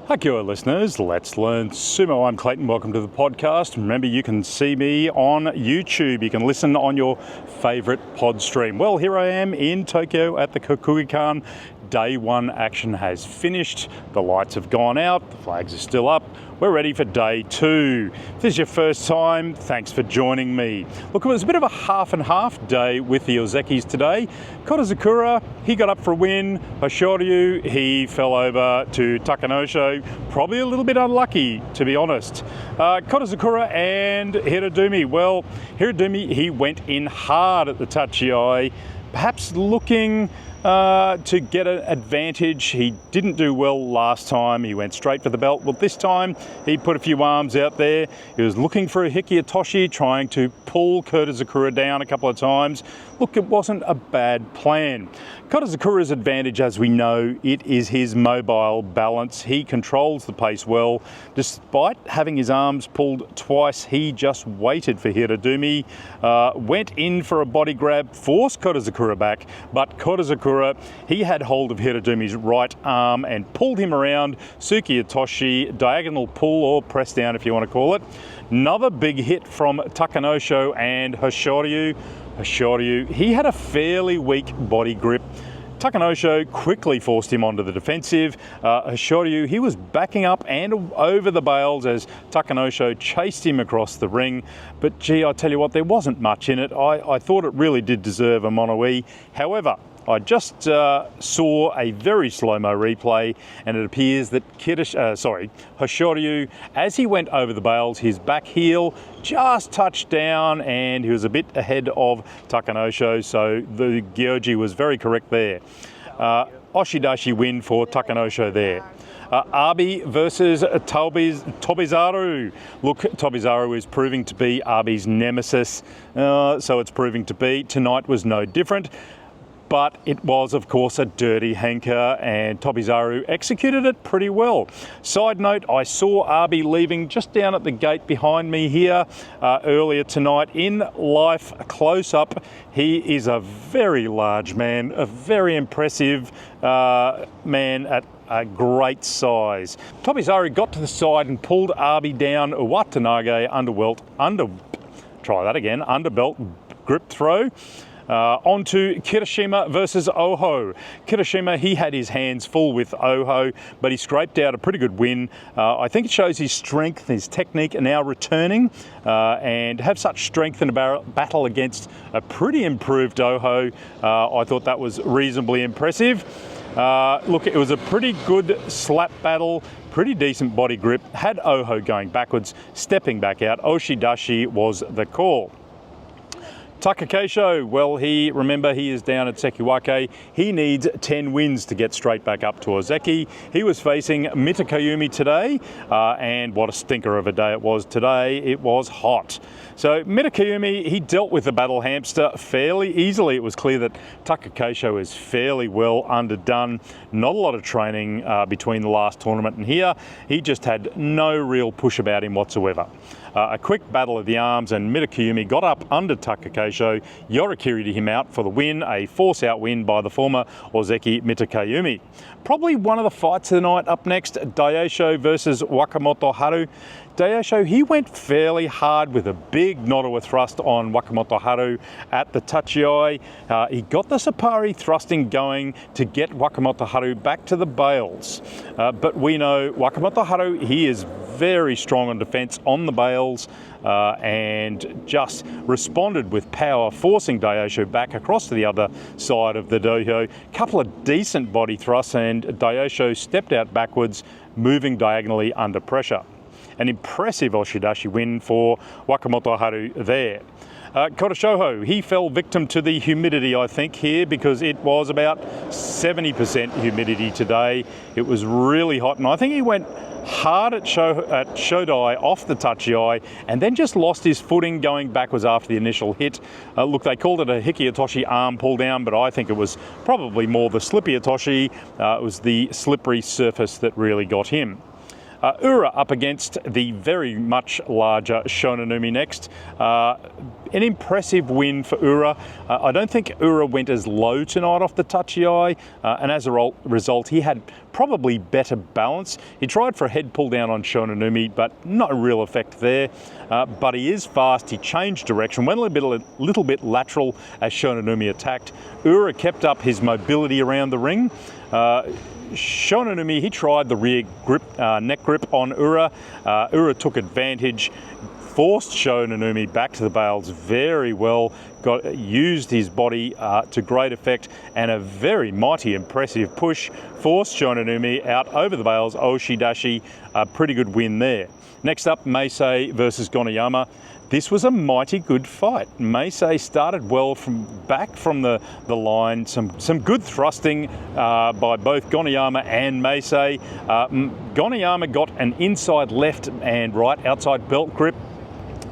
Aki Basho listeners, let's learn sumo. I'm Clayton, welcome to the podcast. Remember, you can see me on YouTube. You can listen on your favourite pod stream. Well, here I am in Tokyo at the Kokugikan. Day one action has finished. The lights have gone out. The flags are still up. We're ready for day two. If this is your first time, thanks for joining me. Look, it was a bit of a half and half day with the Ozekis today. Kotzakura, he got up for a win. Hoshoryu, he fell over to Takao. Probably a little bit unlucky, to be honest. Kotzakura and Hiradumi. Well, Hiradumi, he went in hard at the tachi, perhaps looking to get an advantage. He didn't do well last time. He went straight for the belt. Well, this time he put a few arms out there. He was looking for a hikiyatoshi, trying to pull Kotzakura down a couple of times. Look, it wasn't a bad plan. Kotzakura's advantage, as we know, it is his mobile balance. He controls the pace well. Despite having his arms pulled twice, he just waited for Hiradumi, went in for a body grab, forced Kotzakura back, but Kotzakura, he had hold of Hiradumi's right arm and pulled him around. Sukiyatoshi, diagonal pull or press down if you want to call it. Another big hit from Takao and Hoshoryu. Hoshoryu, he had a fairly weak body grip. Takao quickly forced him onto the defensive. Hoshoryu, he was backing up and over the bales as Takao chased him across the ring. But gee, I tell you what, there wasn't much in it. I thought it really did deserve a mono-e. However, I just saw a very slow-mo replay, and it appears that Hoshoryu, as he went over the bales, his back heel just touched down and he was a bit ahead of Takao, so the Gyoji was very correct there. Oshidashi win for Takao there. Abi versus Tobizaru. Look, Tobizaru is proving to be Abi's nemesis, so it's proving to be. Tonight was no different. But it was, of course, a dirty hanker, and Tobizaru executed it pretty well. Side note, I saw Abi leaving just down at the gate behind me here earlier tonight. In life, close up, he is a very large man, a very impressive man at a great size. Tobizaru got to the side and pulled Abi down, Uwatanage underbelt grip throw. On to Kirishima versus Oho. Kirishima, he had his hands full with Oho, but he scraped out a pretty good win. I think it shows his strength, his technique are now returning, and have such strength in a battle against a pretty improved Oho. I thought that was reasonably impressive. Look, it was a pretty good slap battle, pretty decent body grip, had Oho going backwards, stepping back out. Oshidashi was the call. Takao, well, he is down at Sekiwake. He needs 10 wins to get straight back up to Ozeki. He was facing Mitokayumi today, and what a stinker of a day it was today. It was hot. So Mitokayumi, he dealt with the battle hamster fairly easily. It was clear that Takao is fairly well underdone. Not a lot of training between the last tournament and here. He just had no real push about him whatsoever. A quick battle of the arms and Mitokayumi got up under Takao. Yorikiri'd him out for the win, a force-out win by the former Ozeki Mitokayumi. Probably one of the fights of the night. Up next, Daisho versus Wakamoto Haru. Daisho, he went fairly hard with a big Nodowa thrust on Wakamoto Haru at the tachi. He got the Sapari thrusting going to get Wakamoto Haru back to the bales. But we know Wakamoto Haru, he is very strong on defense on the bales, and just responded with power, forcing Daisho back across to the other side of the dojo. Couple of decent body thrusts, and Daisho stepped out backwards, moving diagonally under pressure. An impressive Oshidashi win for Wakamoto Haru there. Koroshoho, he fell victim to the humidity, I think, here, because it was about 70% humidity today. It was really hot, and I think he went hard at Shodai off the tachi, and then just lost his footing going backwards after the initial hit. Look, they called it a hikiyatoshi arm pull down, but I think it was probably more the slippyatoshi. It was the slippery surface that really got him. Ura up against the very much larger Shan Numi next. An impressive win for Ura. I don't think Ura went as low tonight off the Tachiai, and as a result, he had probably better balance. He tried for a head pull down on Shan Numi, but no real effect there. But he is fast. He changed direction, went a little bit lateral as Shan Numi attacked. Ura kept up his mobility around the ring. Shan Numi, he tried the rear grip, neck grip on Ura. Ura took advantage, forced Shan Numi back to the bails very well, used his body to great effect, and a very mighty, impressive push forced Shan Numi out over the bails. Oshidashi, a pretty good win there. Next up, Meisei versus Goniyama. This was a mighty good fight. Meisei started well back from the line. Some good thrusting by both Goniyama and Meisei. Goniyama got an inside left and right outside belt grip.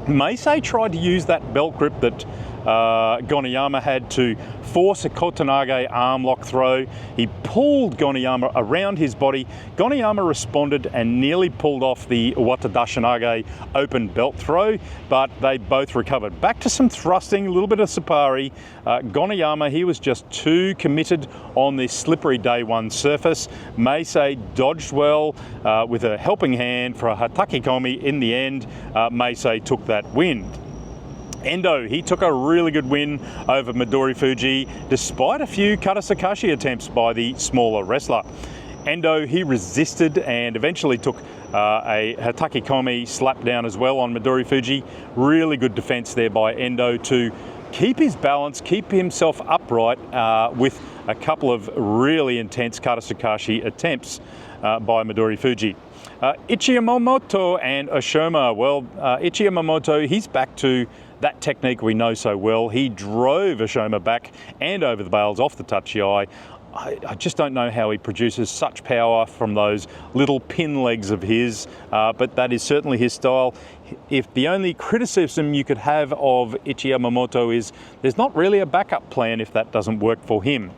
Meisei tried to use that belt grip that Goniyama had to force a Kotanage arm lock throw. He pulled Goniyama around his body. Goniyama responded and nearly pulled off the Watadashinage open belt throw, but they both recovered. Back to some thrusting, a little bit of Sapari. Goniyama, he was just too committed on this slippery day one surface. Meisei dodged well with a helping hand for a Hatake Komi. In the end, Meisei took that win. Endo, he took a really good win over Midori Fuji, despite a few Karasakashi attempts by the smaller wrestler. Endo, he resisted and eventually took a Hatake Komi slap down as well on Midori Fuji. Really good defense there by Endo to keep his balance, keep himself upright with a couple of really intense Karasakashi attempts by Midori Fuji. Ichiyamamoto and Oshoma. Well, Ichiyamamoto, he's back to that technique we know so well. He drove Oshoma back and over the bails off the Tachiai. I just don't know how he produces such power from those little pin legs of his, but that is certainly his style. If the only criticism you could have of Ichiyamamoto is there's not really a backup plan if that doesn't work for him.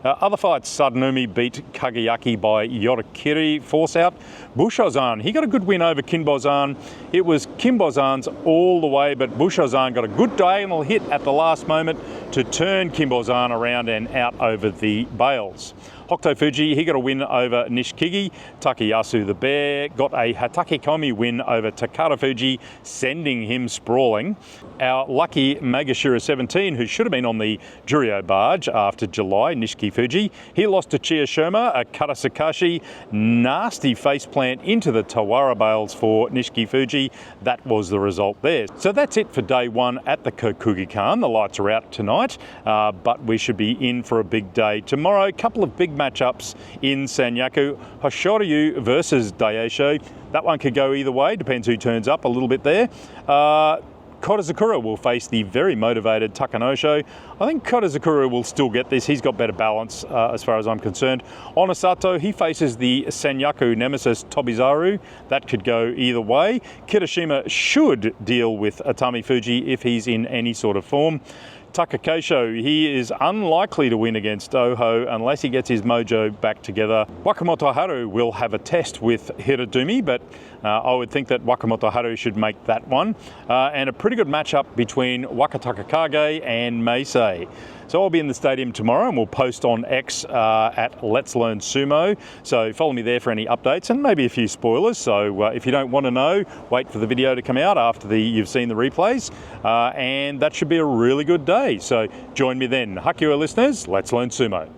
Other fights, Shan Numi beat Kagayaki by Yorikiri force out. Bushozan, he got a good win over Kinbozan. It was Kinbozan's all the way, but Bushozan got a good diagonal hit at the last moment to turn Kinbozan around and out over the bails. Hokuto Fuji, he got a win over Nishikigi. Takayasu the Bear got a Hatake Komi win over Takao Fuji, sending him sprawling. Our lucky Magashira 17, who should have been on the Juryo barge after July, Nishiki Fuji, he lost to Chiyoshima, a Karasakashi, nasty faceplant into the Tawara bails for Nishiki Fuji. That was the result there. So that's it for day one at the Kokugikan. The lights are out tonight, but we should be in for a big day tomorrow. A couple of big matchups in Sanyaku. Hoshoryu versus Daisho. That one could go either way, depends who turns up a little bit there. Kotzakura will face the very motivated Takanosho. I think Kotzakura will still get this. He's got better balance as far as I'm concerned. Onosato, he faces the Sanyaku nemesis Tobizaru. That could go either way. Kirishima should deal with Atami Fuji if he's in any sort of form. Takakeisho, he is unlikely to win against Oho unless he gets his mojo back together. Wakamoto Haru will have a test with Hiradumi, but I would think that Wakamoto Haru should make that one. And a pretty good matchup between Wakatakakage and Meisei. So I'll be in the stadium tomorrow and we'll post on X at Let's Learn Sumo. So follow me there for any updates and maybe a few spoilers. So if you don't want to know, wait for the video to come out after you've seen the replays. And that should be a really good day. So join me then. Hakiwa listeners, Let's Learn Sumo.